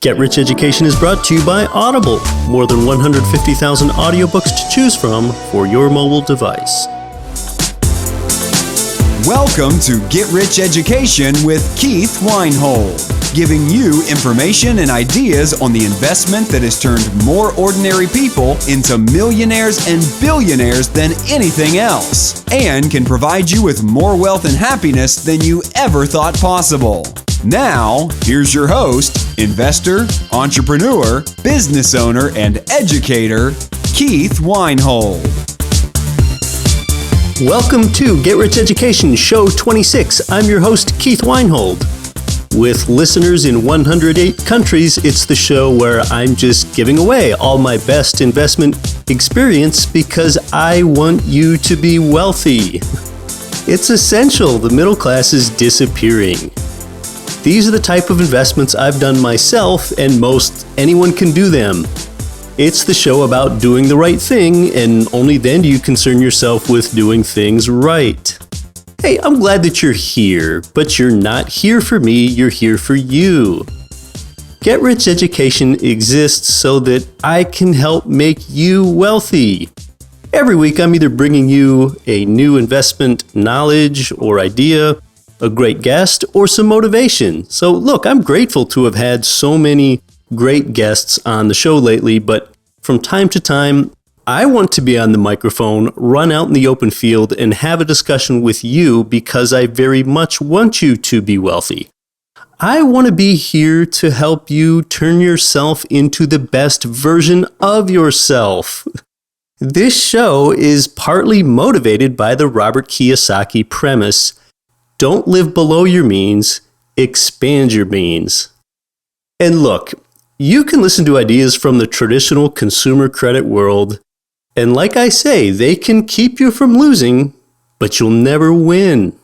Get Rich Education is brought to you by Audible. More than 150,000 audiobooks to choose from for your mobile device. Welcome to Get Rich Education with Keith Weinhold, giving you information and ideas on the investment that has turned more ordinary people into millionaires and billionaires than anything else, and can provide you with more wealth and happiness than you ever thought possible. Now, here's your host, investor, entrepreneur, business owner, and educator, Keith Weinhold. Welcome to Get Rich Education, Show 26. I'm your host, Keith Weinhold. With listeners in 108 countries, it's the show where I'm just giving away all my best investment experience because I want you to be wealthy. It's essential. The middle class is disappearing. These are the type of investments I've done myself, and most anyone can do them. It's the show about doing the right thing, and only then do you concern yourself with doing things right. Hey, I'm glad that you're here, but you're not here for me, you're here for you. Get Rich Education exists so that I can help make you wealthy. Every week, I'm either bringing you a new investment knowledge or idea, a great guest, or some motivation. So look, I'm grateful to have had so many great guests on the show lately, but from time to time, I want to be on the microphone, run out in the open field, and have a discussion with you because I very much want you to be wealthy. I want to be here to help you turn yourself into the best version of yourself. This show is partly motivated by the Robert Kiyosaki premise: don't live below your means, expand your means. And look, you can listen to ideas from the traditional consumer credit world, and like I say, they can keep you from losing, but you'll never win.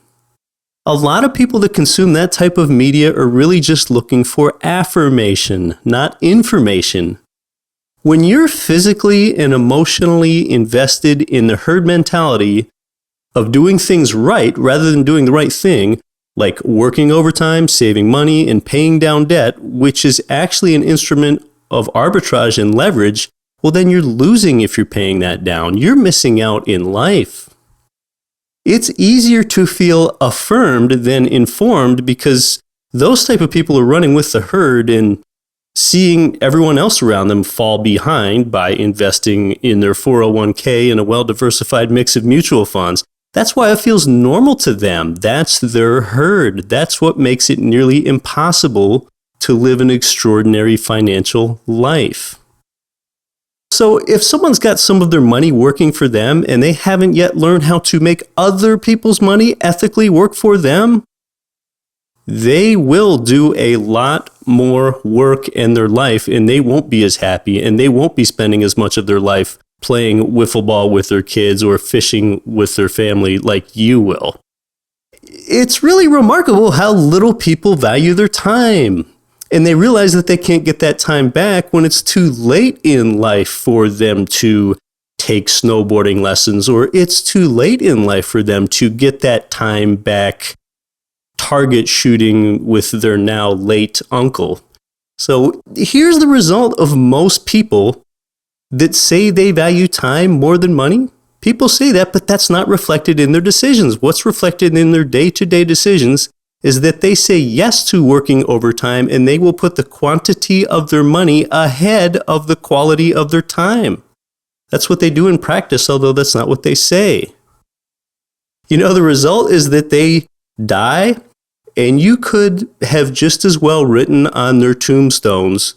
A lot of people that consume that type of media are really just looking for affirmation, not information. When you're physically and emotionally invested in the herd mentality of doing things right rather than doing the right thing, like working overtime, saving money, and paying down debt, which is actually an instrument of arbitrage and leverage, well, then you're losing if you're paying that down. You're missing out in life. It's easier to feel affirmed than informed because those type of people are running with the herd and seeing everyone else around them fall behind by investing in their 401k and a well-diversified mix of mutual funds. That's why it feels normal to them. That's their herd. That's what makes it nearly impossible to live an extraordinary financial life. So if someone's got some of their money working for them and they haven't yet learned how to make other people's money ethically work for them, they will do a lot more work in their life and they won't be as happy and they won't be spending as much of their life playing wiffle ball with their kids or fishing with their family like you will. It's really remarkable how little people value their time. And they realize that they can't get that time back when it's too late in life for them to take snowboarding lessons, or it's too late in life for them to get that time back target shooting with their now late uncle. So here's the result of most people that say they value time more than money. People say that, but that's not reflected in their decisions. What's reflected in their day-to-day decisions is that they say yes to working overtime and they will put the quantity of their money ahead of the quality of their time. That's what they do in practice, although that's not what they say. You know, the result is that they die, and you could have just as well written on their tombstones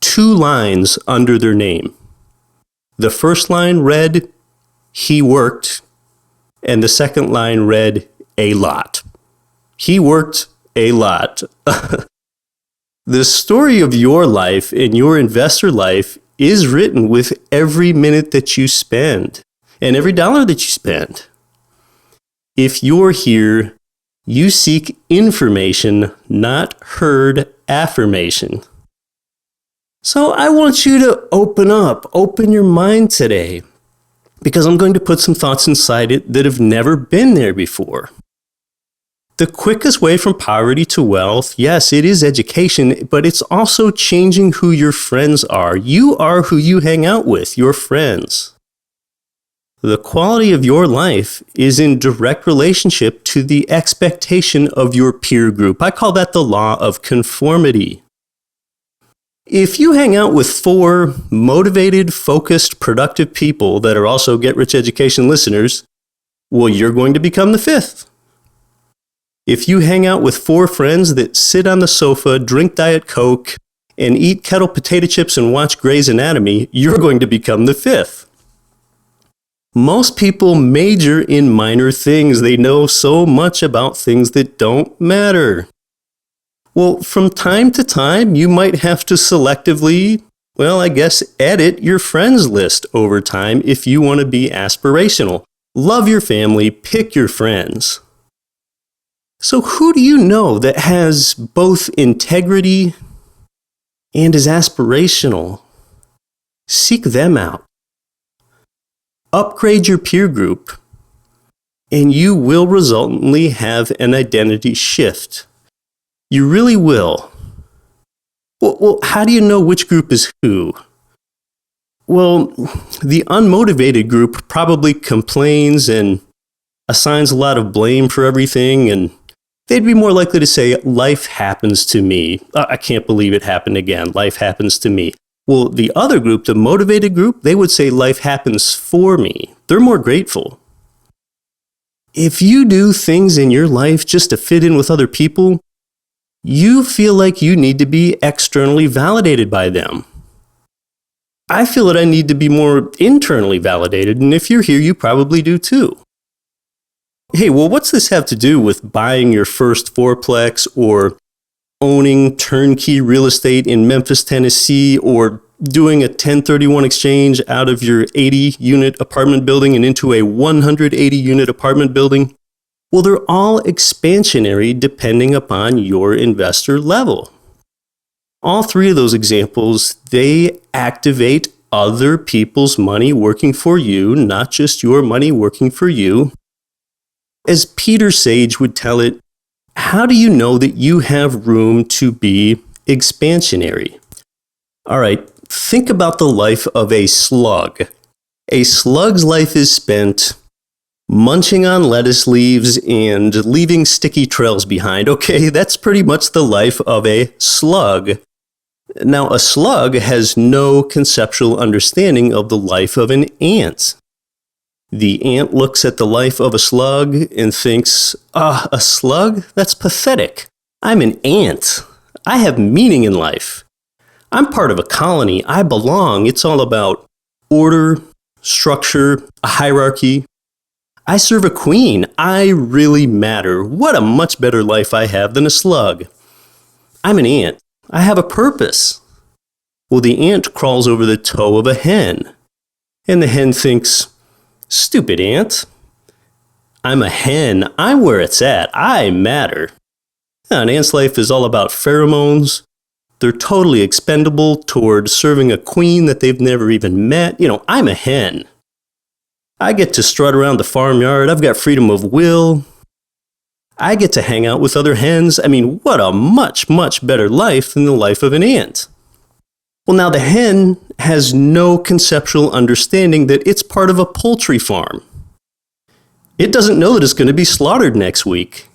2 lines under their name. The first line read, "He worked," and the second line read, "A lot." He worked a lot. The story of your life and your investor life is written with every minute that you spend and every dollar that you spend. If you're here, you seek information, not herd affirmation. So I want you to open your mind today, because I'm going to put some thoughts inside it that have never been there before. The quickest way from poverty to wealth, yes, it is education, but it's also changing who your friends are. You are who you hang out with, your friends. The quality of your life is in direct relationship to the expectation of your peer group. I call that the law of conformity. If you hang out with 4 motivated, focused, productive people that are also Get Rich Education listeners, well, you're going to become the 5th. If you hang out with 4 friends that sit on the sofa, drink Diet Coke, and eat kettle potato chips and watch Grey's Anatomy, you're going to become the 5th. Most people major in minor things. They know so much about things that don't matter. Well, from time to time, you might have to selectively, edit your friends list over time if you want to be aspirational. Love your family, pick your friends. So who do you know that has both integrity and is aspirational? Seek them out. Upgrade your peer group, and you will resultantly have an identity shift. You really will. Well, how do you know which group is who? Well, the unmotivated group probably complains and assigns a lot of blame for everything, and they'd be more likely to say, life happens to me. I can't believe it happened again. Life happens to me. Well, the other group, the motivated group, they would say life happens for me. They're more grateful. If you do things in your life just to fit in with other people, you feel like you need to be externally validated by them. I feel that I need to be more internally validated, and if you're here, you probably do too. Hey, well, what's this have to do with buying your first fourplex or owning turnkey real estate in Memphis, Tennessee, or doing a 1031 exchange out of your 80-unit apartment building and into a 180-unit apartment building? Well, they're all expansionary depending upon your investor level. All 3 of those examples, they activate other people's money working for you, not just your money working for you. As Peter Sage would tell it, how do you know that you have room to be expansionary? All right, think about the life of a slug. A slug's life is spent munching on lettuce leaves and leaving sticky trails behind. Okay, that's pretty much the life of a slug. Now, a slug has no conceptual understanding of the life of an ant. The ant looks at the life of a slug and thinks, a slug? That's pathetic. I'm an ant. I have meaning in life. I'm part of a colony. I belong. It's all about order, structure, a hierarchy. I serve a queen. I really matter. What a much better life I have than a slug. I'm an ant. I have a purpose. Well, the ant crawls over the toe of a hen, and the hen thinks, stupid ant. I'm a hen. I'm where it's at. I matter. Now, an ant's life is all about pheromones. They're totally expendable toward serving a queen that they've never even met. I'm a hen. I get to strut around the farmyard. I've got freedom of will. I get to hang out with other hens. What a much, much better life than the life of an ant. Well, now the hen has no conceptual understanding that it's part of a poultry farm. It doesn't know that it's going to be slaughtered next week.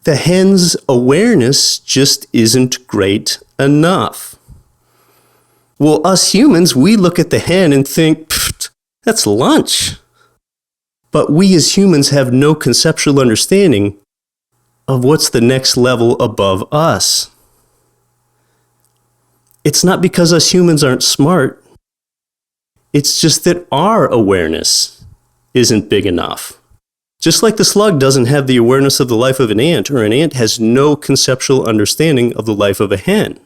The hen's awareness just isn't great enough. Well, us humans, we look at the hen and think, that's lunch. But we as humans have no conceptual understanding of what's the next level above us. It's not because us humans aren't smart. It's just that our awareness isn't big enough. Just like the slug doesn't have the awareness of the life of an ant, or an ant has no conceptual understanding of the life of a hen.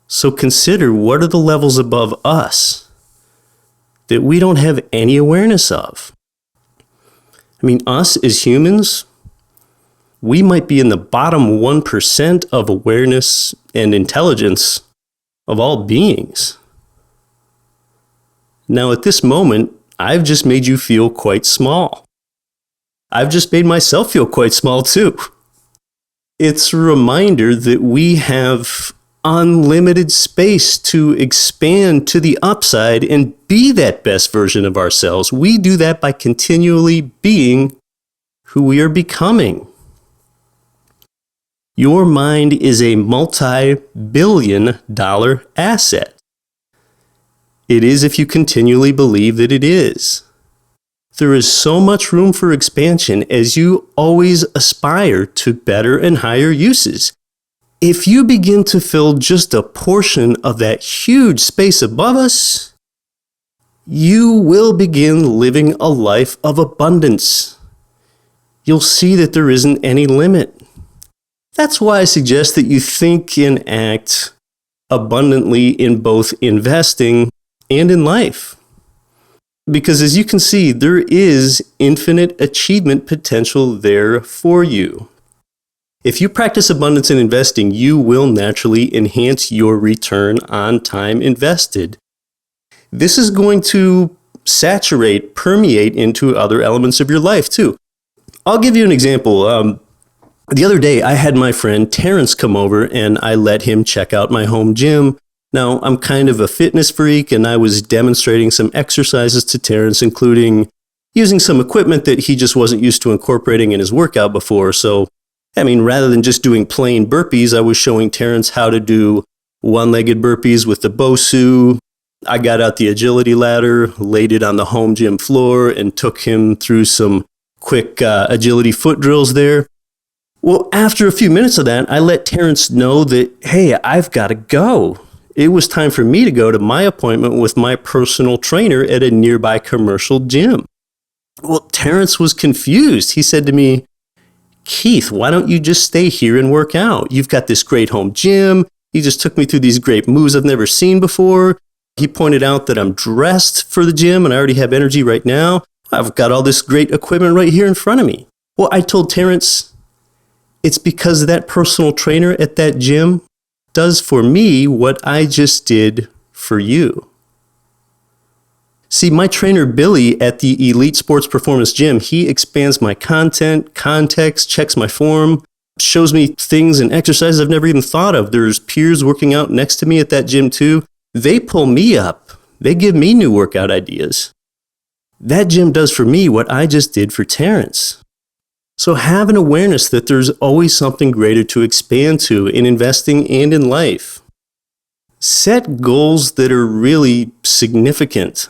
So consider, what are the levels above us that we don't have any awareness of? Us as humans, we might be in the bottom 1% of awareness and intelligence of all beings. Now, at this moment, I've just made you feel quite small. I've just made myself feel quite small too. It's a reminder that we have unlimited space to expand to the upside and be that best version of ourselves. We do that by continually being who we are becoming. Your mind is a multi-billion-dollar asset. It is if you continually believe that it is. There is so much room for expansion as you always aspire to better and higher uses. If you begin to fill just a portion of that huge space above us, you will begin living a life of abundance. You'll see that there isn't any limit. That's why I suggest that you think and act abundantly in both investing and in life. Because as you can see, there is infinite achievement potential there for you. If you practice abundance in investing, you will naturally enhance your return on time invested. This is going to permeate into other elements of your life too. I'll give you an example. The other day, I had my friend Terrence come over and I let him check out my home gym. Now, I'm kind of a fitness freak and I was demonstrating some exercises to Terrence, including using some equipment that he just wasn't used to incorporating in his workout before. So, rather than just doing plain burpees, I was showing Terrence how to do one-legged burpees with the BOSU. I got out the agility ladder, laid it on the home gym floor, and took him through some quick agility foot drills there. Well, after a few minutes of that, I let Terrence know that, hey, I've got to go. It was time for me to go to my appointment with my personal trainer at a nearby commercial gym. Well, Terrence was confused. He said to me, Keith, why don't you just stay here and work out? You've got this great home gym. You just took me through these great moves I've never seen before. He pointed out that I'm dressed for the gym and I already have energy right now. I've got all this great equipment right here in front of me. Well, I told Terrence, it's because that personal trainer at that gym does for me what I just did for you. See, my trainer Billy at the Elite Sports Performance Gym, he expands my content, context, checks my form, shows me things and exercises I've never even thought of. There's peers working out next to me at that gym too. They pull me up. They give me new workout ideas. That gym does for me what I just did for Terrence. So have an awareness that there's always something greater to expand to in investing and in life. Set goals that are really significant.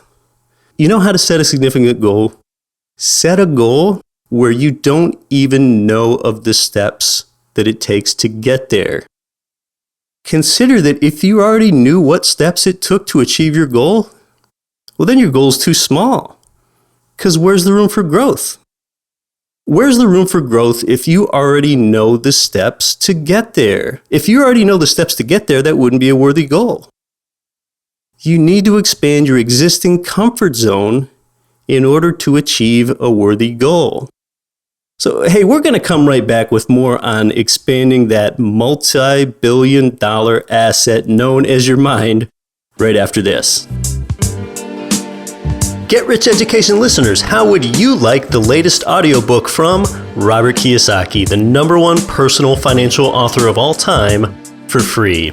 You know how to set a significant goal? Set a goal where you don't even know of the steps that it takes to get there. Consider that if you already knew what steps it took to achieve your goal, well, then your goal's too small. Because where's the room for growth? Where's the room for growth if you already know the steps to get there? If you already know the steps to get there, that wouldn't be a worthy goal. You need to expand your existing comfort zone in order to achieve a worthy goal. So, hey, we're going to come right back with more on expanding that multi-billion-dollar asset known as your mind right after this. Get Rich Education listeners, how would you like the latest audiobook from Robert Kiyosaki, the #1 personal financial author of all time, for free?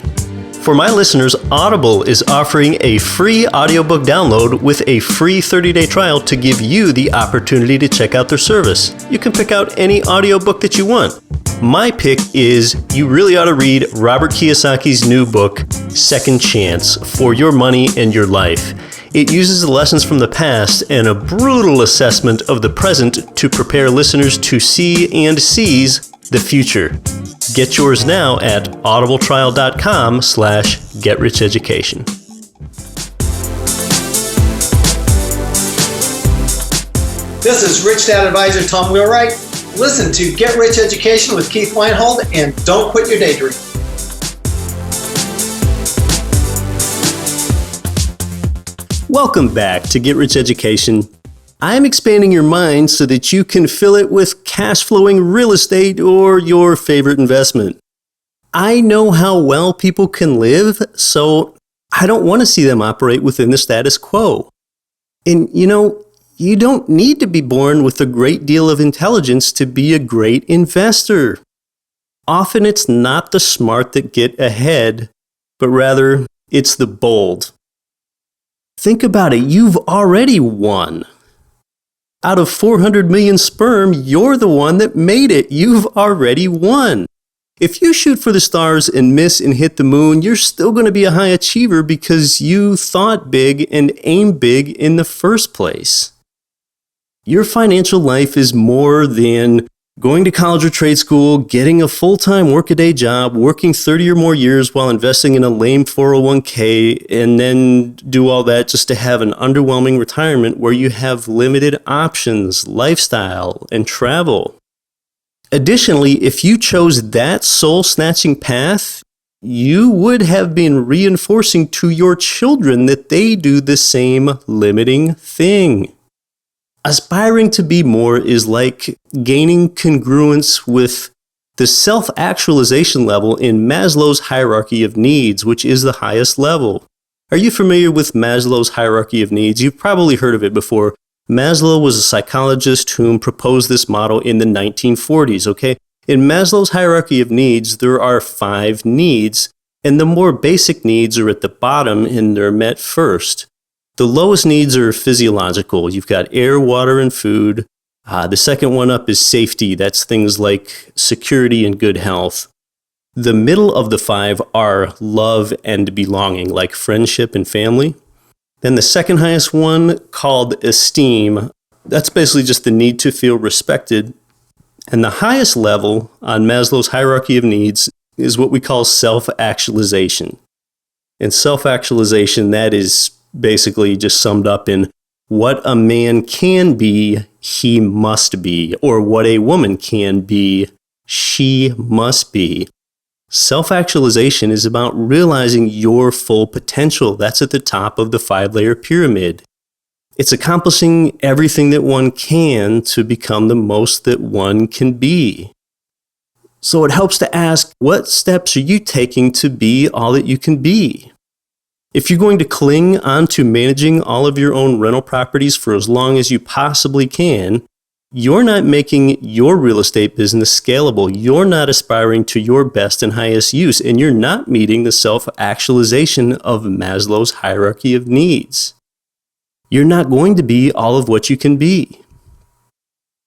For my listeners, Audible is offering a free audiobook download with a free 30-day trial to give you the opportunity to check out their service. You can pick out any audiobook that you want. My pick is you really ought to read Robert Kiyosaki's new book, Second Chance, For Your Money and Your Life. It uses the lessons from the past and a brutal assessment of the present to prepare listeners to see and seize the future. Get yours now at audibletrial.com/getricheducation. This is Rich Dad Advisor Tom Wheelwright. Listen to Get Rich Education with Keith Weinhold and don't quit your daydream. Welcome back to Get Rich Education. I'm expanding your mind so that you can fill it with cash flowing real estate or your favorite investment. I know how well people can live, so I don't want to see them operate within the status quo. And you You don't need to be born with a great deal of intelligence to be a great investor. Often it's not the smart that get ahead, but rather it's the bold. Think about it, you've already won. Out of 400 million sperm, you're the one that made it. You've already won. If you shoot for the stars and miss and hit the moon, you're still going to be a high achiever because you thought big and aimed big in the first place. Your financial life is more than going to college or trade school, getting a full-time workaday job, working 30 or more years while investing in a lame 401k, and then do all that just to have an underwhelming retirement where you have limited options, lifestyle, and travel. Additionally, if you chose that soul-snatching path, you would have been reinforcing to your children that they do the same limiting thing. Aspiring to be more is like gaining congruence with the self-actualization level in Maslow's hierarchy of needs, which is the highest level. Are you familiar with Maslow's hierarchy of needs? You've probably heard of it before. Maslow was a psychologist whom proposed this model in the 1940s, okay? In Maslow's hierarchy of needs, there are 5 needs, and the more basic needs are at the bottom and they're met first. The lowest needs are physiological. You've got air, water, and food. The second one up is safety. That's things like security and good health. The middle of the 5 are love and belonging, like friendship and family. Then the second highest one, called esteem, that's basically just the need to feel respected. And the highest level on Maslow's hierarchy of needs is what we call self-actualization. And self-actualization, that is basically just summed up in what a man can be, he must be, or what a woman can be, she must be. Self-actualization is about realizing your full potential. That's at the top of the 5-layer pyramid. It's accomplishing everything that one can to become the most that one can be. So it helps to ask, what steps are you taking to be all that you can be? If you're going to cling on to managing all of your own rental properties for as long as you possibly can, you're not making your real estate business scalable. You're not aspiring to your best and highest use, and you're not meeting the self-actualization of Maslow's hierarchy of needs. You're not going to be all of what you can be.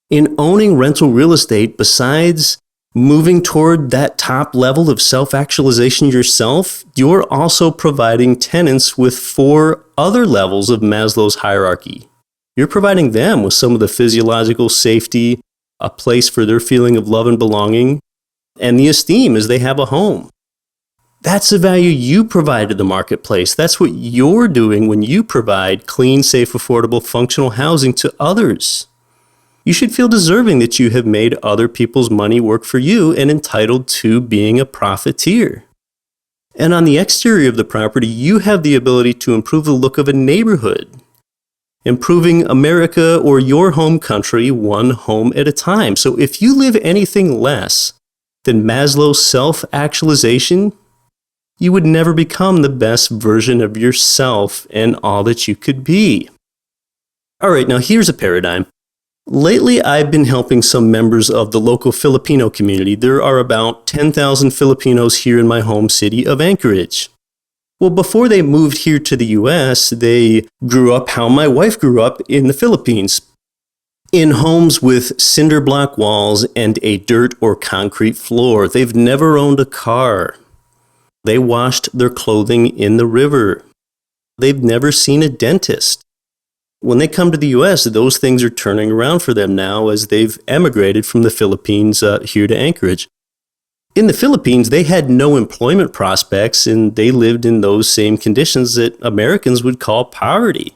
In owning rental real estate, besides moving toward that top level of self-actualization yourself, you're also providing tenants with 4 other levels of Maslow's hierarchy. You're providing them with some of the physiological safety, a place for their feeling of love and belonging, and the esteem as they have a home. That's the value you provide to the marketplace. That's what you're doing when you provide clean, safe, affordable, functional housing to others. You should feel deserving that you have made other people's money work for you and entitled to being a profiteer. And on the exterior of the property, you have the ability to improve the look of a neighborhood, improving America or your home country one home at a time. So if you live anything less than Maslow's self-actualization, you would never become the best version of yourself and all that you could be. All right, now here's a paradigm. Lately, I've been helping some members of the local Filipino community. There are about 10,000 Filipinos here in my home city of Anchorage. Well, before they moved here to the U.S., they grew up how my wife grew up in the Philippines, in homes with cinder block walls and a dirt or concrete floor. They've never owned a car. They washed their clothing in the river. They've never seen a dentist. When they come to the U.S., those things are turning around for them now as they've emigrated from the Philippines here to Anchorage. In the Philippines, they had no employment prospects, and they lived in those same conditions that Americans would call poverty.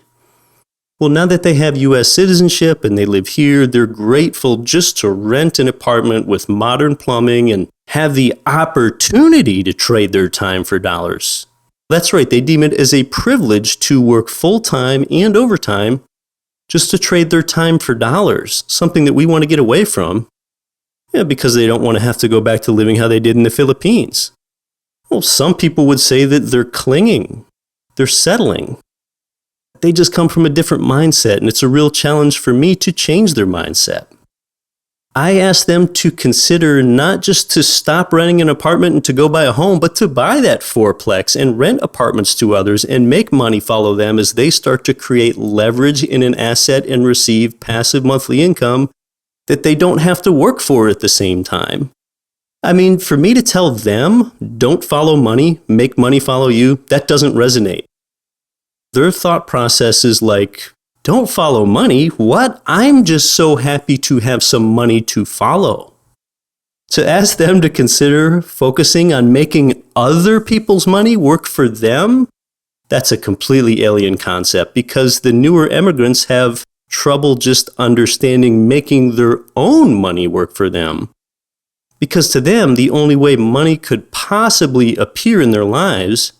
Well, now that they have U.S. citizenship and they live here, they're grateful just to rent an apartment with modern plumbing and have the opportunity to trade their time for dollars. That's right, they deem it as a privilege to work full-time and overtime just to trade their time for dollars, something that we want to get away from, because they don't want to have to go back to living how they did in the Philippines. Well, some people would say that they're clinging, they're settling. they just come from a different mindset, and it's a real challenge for me to change their mindset. I ask them to consider not just to stop renting an apartment and to go buy a home, but to buy that fourplex and rent apartments to others and make money follow them as they start to create leverage in an asset and receive passive monthly income that they don't have to work for at the same time. I mean, for me to tell them, don't follow money, make money follow you, that doesn't resonate. Their thought process is like, don't follow money? What? I'm just so happy to have some money to follow. To ask them to consider focusing on making other people's money work for them, that's a completely alien concept because the newer immigrants have trouble just understanding making their own money work for them. Because to them, the only way money could possibly appear in their lives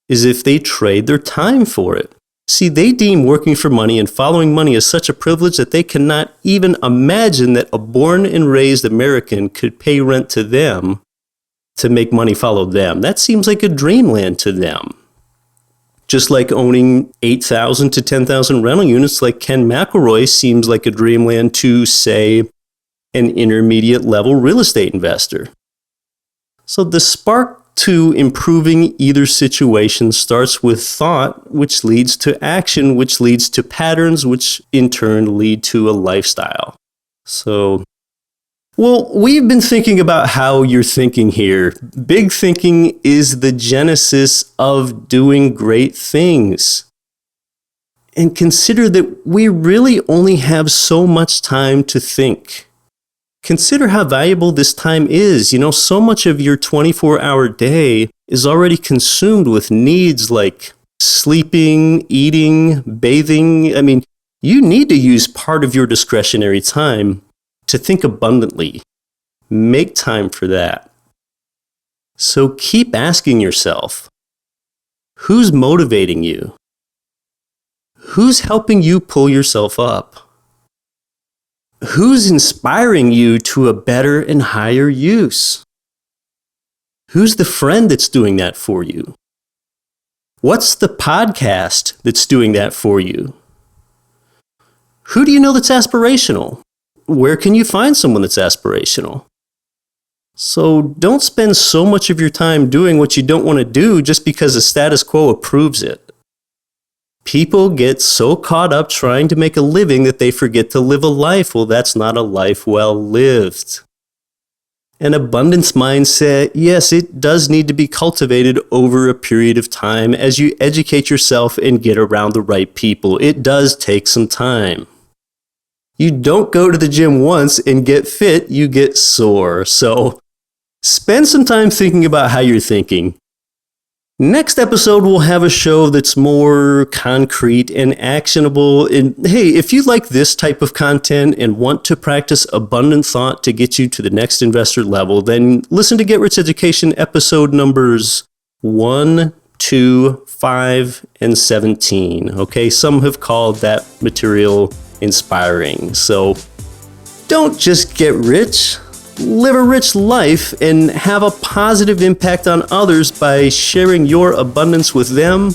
is if they trade their time for it. See, they deem working for money and following money as such a privilege that they cannot even imagine that a born and raised American could pay rent to them to make money follow them. That seems like a dreamland to them. Just like owning 8,000 to 10,000 rental units like Ken McElroy seems like a dreamland to, say, an intermediate level real estate investor. So the spark to improving either situation starts with thought, which leads to action, which leads to patterns, which in turn lead to a lifestyle. So, well, we've been thinking about how you're thinking here. Big thinking is the genesis of doing great things. And consider that we really only have so much time to think. Consider how valuable this time is. You know, so much of your 24-hour day is already consumed with needs like sleeping, eating, bathing. I mean, you need to use part of your discretionary time to think abundantly. Make time for that. So keep asking yourself, who's motivating you? Who's helping you pull yourself up? Who's inspiring you to a better and higher use? Who's the friend that's doing that for you? What's the podcast that's doing that for you? Who do you know that's aspirational? Where can you find someone that's aspirational? So don't spend so much of your time doing what you don't want to do just because the status quo approves it. People get so caught up trying to make a living that they forget to live a life. Well, that's not a life well lived. An abundance mindset, yes, it does need to be cultivated over a period of time as you educate yourself and get around the right people. It does take some time. You don't go to the gym once and get fit, you get sore. So spend some time thinking about how you're thinking. Next episode, we'll have a show that's more concrete and actionable. And hey, if you like this type of content and want to practice abundant thought to get you to the next investor level, then listen to Get Rich Education episode numbers 1, 2, 5, and 17. Okay, some have called that material inspiring. So don't just get rich. Live a rich life and have a positive impact on others by sharing your abundance with them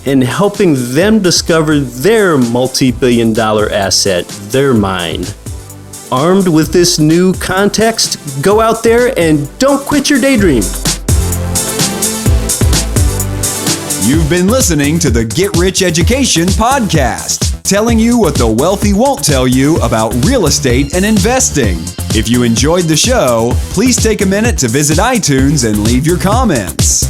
and helping them discover their multi-billion-dollar asset, their mind. Armed with this new context, go out there and don't quit your daydream. You've been listening to the Get Rich Education podcast, telling you what the wealthy won't tell you about real estate and investing. If you enjoyed the show, please take a minute to visit iTunes and leave your comments.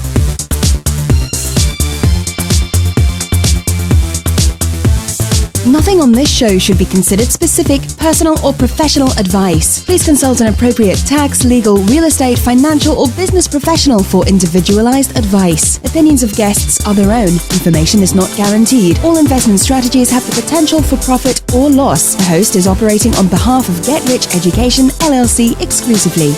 Nothing on this show should be considered specific, personal, or professional advice. Please consult an appropriate tax, legal, real estate, financial, or business professional for individualized advice. Opinions of guests are their own. Information is not guaranteed. All investment strategies have the potential for profit or loss. The host is operating on behalf of Get Rich Education, LLC exclusively.